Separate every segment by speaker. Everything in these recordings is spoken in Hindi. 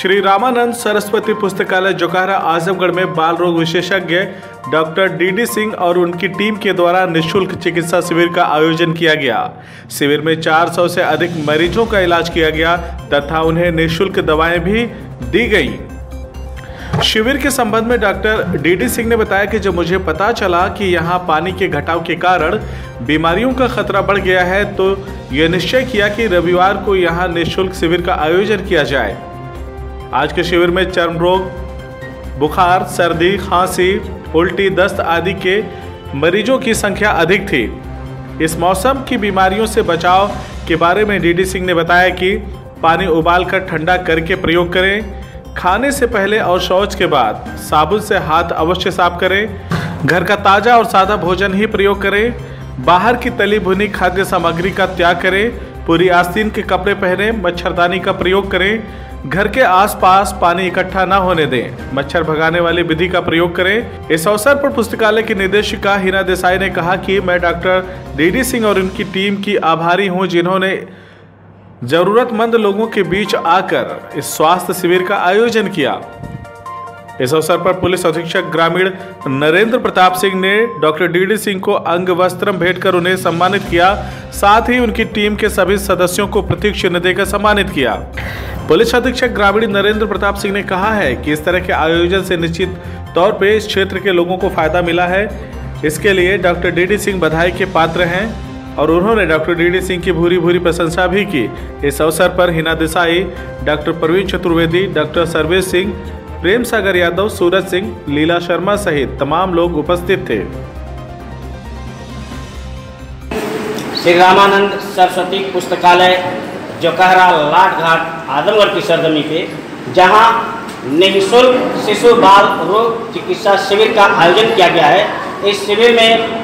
Speaker 1: श्री रामानंद सरस्वती पुस्तकालय जोकारा आजमगढ़ में बाल रोग विशेषज्ञ डॉक्टर डी सिंह और उनकी टीम के द्वारा निःशुल्क चिकित्सा शिविर का आयोजन किया गया। शिविर में 400 से अधिक मरीजों का इलाज किया गया तथा उन्हें निःशुल्क दवाएं भी दी गई। शिविर के संबंध में डॉक्टर डी सिंह ने बताया कि जब मुझे पता चला कि यहाँ पानी के घटाव के कारण बीमारियों का खतरा बढ़ गया है तो यह निश्चय किया कि रविवार को यहाँ निःशुल्क शिविर का आयोजन किया जाए। आज के शिविर में चर्म रोग, बुखार, सर्दी, खांसी, उल्टी, दस्त आदि के मरीजों की संख्या अधिक थी। इस मौसम की बीमारियों से बचाव के बारे में डी सिंह ने बताया कि पानी उबालकर ठंडा करके प्रयोग करें, खाने से पहले और शौच के बाद साबुन से हाथ अवश्य साफ करें, घर का ताज़ा और सादा भोजन ही प्रयोग करें, बाहर की तली भुनी खाद्य सामग्री का त्याग करें, पूरी आस्तीन के कपड़े पहने, मच्छरदानी का प्रयोग करें, घर के आसपास पानी इकट्ठा न होने दें, मच्छर भगाने वाली विधि का प्रयोग करें। इस अवसर पर पुस्तकालय की निदेशिका हिना देसाई ने कहा कि मैं डॉक्टर डी सिंह और उनकी टीम की आभारी हूं जिन्होंने जरूरतमंद लोगों के बीच आकर इस स्वास्थ्य शिविर का आयोजन किया। इस अवसर पर पुलिस अधीक्षक ग्रामीण नरेंद्र प्रताप सिंह ने डॉक्टर डी सिंह को अंग वस्त्रम भेंट कर उन्हें सम्मानित किया। साथ ही उनकी टीम के सभी सदस्यों को प्रतीक चिन्ह देकर सम्मानित किया। पुलिस अधीक्षक ग्रामीण नरेंद्र प्रताप सिंह ने कहा है कि इस तरह के आयोजन से निश्चित तौर पे इस क्षेत्र के लोगों को फायदा मिला है। इसके लिए डॉक्टर डी सिंह बधाई के पात्र हैं और उन्होंने डॉक्टर डी सिंह की भूरी भूरी प्रशंसा भी की। इस अवसर पर हिना देसाई, डॉक्टर प्रवीण चतुर्वेदी, डॉक्टर सर्वेश सिंह, प्रेम सागर यादव, सूरज सिंह, लीला शर्मा सहित तमाम लोग उपस्थित थे।
Speaker 2: श्री रामानंद सरस्वती पुस्तकालय जोकारा लाट घाट आजमगढ़ की सरजमी पे जहां निःशुल्क शिशु बाल रोग चिकित्सा शिविर का आयोजन किया गया है। इस शिविर में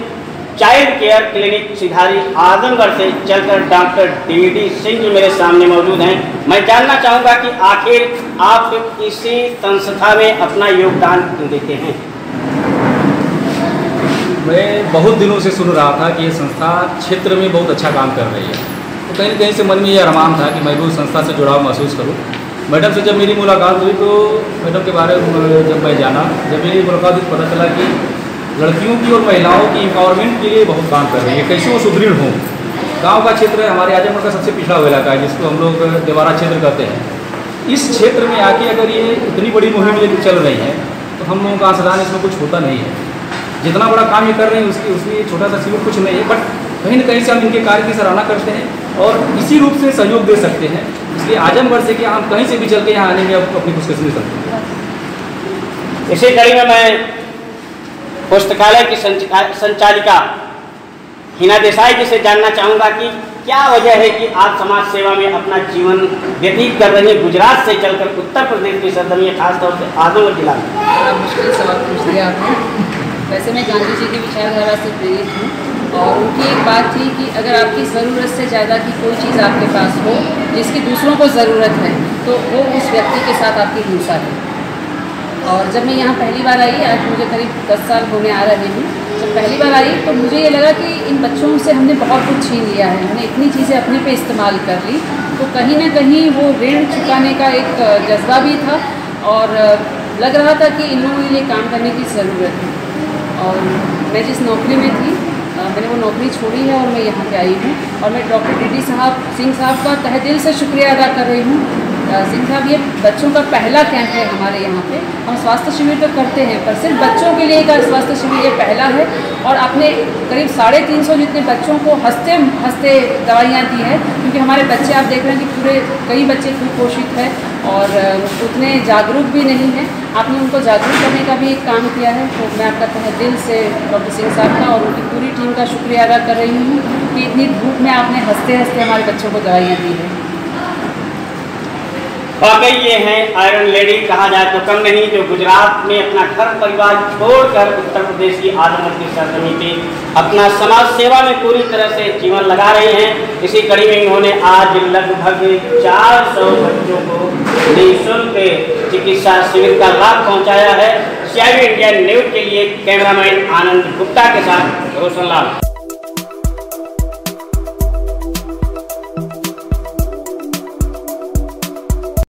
Speaker 2: चाइल्ड केयर क्लिनिक सिधारी आजमगढ़ से चलकर डॉक्टर डी सिंह जो मेरे सामने मौजूद हैं, मैं जानना चाहूँगा कि आखिर आप इसी संस्था में अपना योगदान क्यों देते हैं।
Speaker 3: मैं बहुत दिनों से सुन रहा था कि ये संस्था क्षेत्र में बहुत अच्छा काम कर रही है, तो कहीं न कहीं से मन में ये अरमान था कि मैं भी उस संस्था से जुड़ाव महसूस करूँ। मैडम से जब मेरी मुलाकात हुई तो मैडम के बारे में जब मैं जाना, जब मेरी मुलाकात हुई पता चला कि लड़कियों की और महिलाओं की एम्पावरमेंट के लिए बहुत काम कर रही है, कैसे वो सुदृढ़ हों। गांव का क्षेत्र है, हमारे आजमगढ़ का सबसे पिछड़ा हुआ इलाका है जिसको हम लोग देवारा क्षेत्र कहते हैं। इस क्षेत्र में आके अगर ये इतनी बड़ी मुहिम लेकर चल रही है तो हम लोगों का अंशदान इसमें कुछ होता नहीं है। जितना बड़ा काम ये कर रहे हैं उसमें छोटा सा शिविर कुछ नहीं है, बट कहीं न कहीं से हम इनके कार्य की सराहना करते हैं और इसी रूप से सहयोग दे सकते हैं। इसलिए आजमगढ़ से कि हम कहीं से भी चल के यहाँ आने में अपनी खुशकिस्मती समझते हैं।
Speaker 2: इसी कड़ी में मैं पुस्तकालय की संचालिका हिना देसाई जी से जानना चाहूँगा कि क्या वजह है कि आप समाज सेवा में अपना जीवन व्यतीत कर रही हैं, गुजरात से चलकर उत्तर प्रदेश की सरजमी खासतौर से आजमगढ़ जिला में।
Speaker 4: बड़ा मुश्किल सवाल पूछ लिया आपने। वैसे मैं गांधी जी की विचारधारा से प्रेरित हूँ और उनकी एक बात थी कि अगर आपकी ज़रूरत से ज़्यादा की कोई चीज़ आपके पास हो जिसकी दूसरों को ज़रूरत है तो वो उस व्यक्ति के साथ आपकी हिंसा है। और जब मैं यहाँ पहली बार आई, आज मुझे करीब 10 साल होने आ रहे हैं, जब पहली बार आई तो मुझे ये लगा कि इन बच्चों से हमने बहुत कुछ छीन लिया है, हमने इतनी चीज़ें अपने पे इस्तेमाल कर ली, तो कहीं ना कहीं वो ऋण चुकाने का एक जज्बा भी था और लग रहा था कि इन लोगों के लिए काम करने की ज़रूरत है। और मैं जिस नौकरी में थी मैंने वो नौकरी छोड़ी है और मैं यहाँ पे आई हूँ और मैं डॉक्टर डी सिंह साहब का तहे दिल से शुक्रिया अदा कर रही हूँ। सिंह साहब, ये बच्चों का पहला कैंप है हमारे यहाँ पे। हम स्वास्थ्य शिविर तो करते हैं पर सिर्फ बच्चों के लिए का स्वास्थ्य शिविर ये पहला है और आपने करीब 350 जितने बच्चों को हंसते हंसते दवाइयाँ दी हैं, क्योंकि हमारे बच्चे आप देख रहे हैं कि पूरे कई बच्चे कुपोषित हैं और उतने जागरूक भी नहीं हैं। आपने उनको जागरूक करने का भी एक काम किया है, तो मैं आपका तहे दिल से डॉक्टर सिंह साहब का और उनकी पूरी टीम का शुक्रिया अदा कर रही हूँ कि इतनी धूप में आपने हंसते हंसते हमारे बच्चों को दवाइयाँ दी हैं।
Speaker 2: वाकई ये हैं आयरन लेडी कहा जाए तो कम नहीं, जो गुजरात में अपना घर परिवार छोड़कर उत्तर प्रदेश की आजमगढ़ की सरजमी पे अपना समाज सेवा में पूरी तरह से जीवन लगा रहे हैं। इसी कड़ी में इन्होंने आज लगभग 400 बच्चों को निःशुल्क चिकित्सा शिविर का लाभ पहुंचाया है। CIB इंडिया न्यूज के लिए कैमरामैन आनंद गुप्ता के साथ रोशन लाल।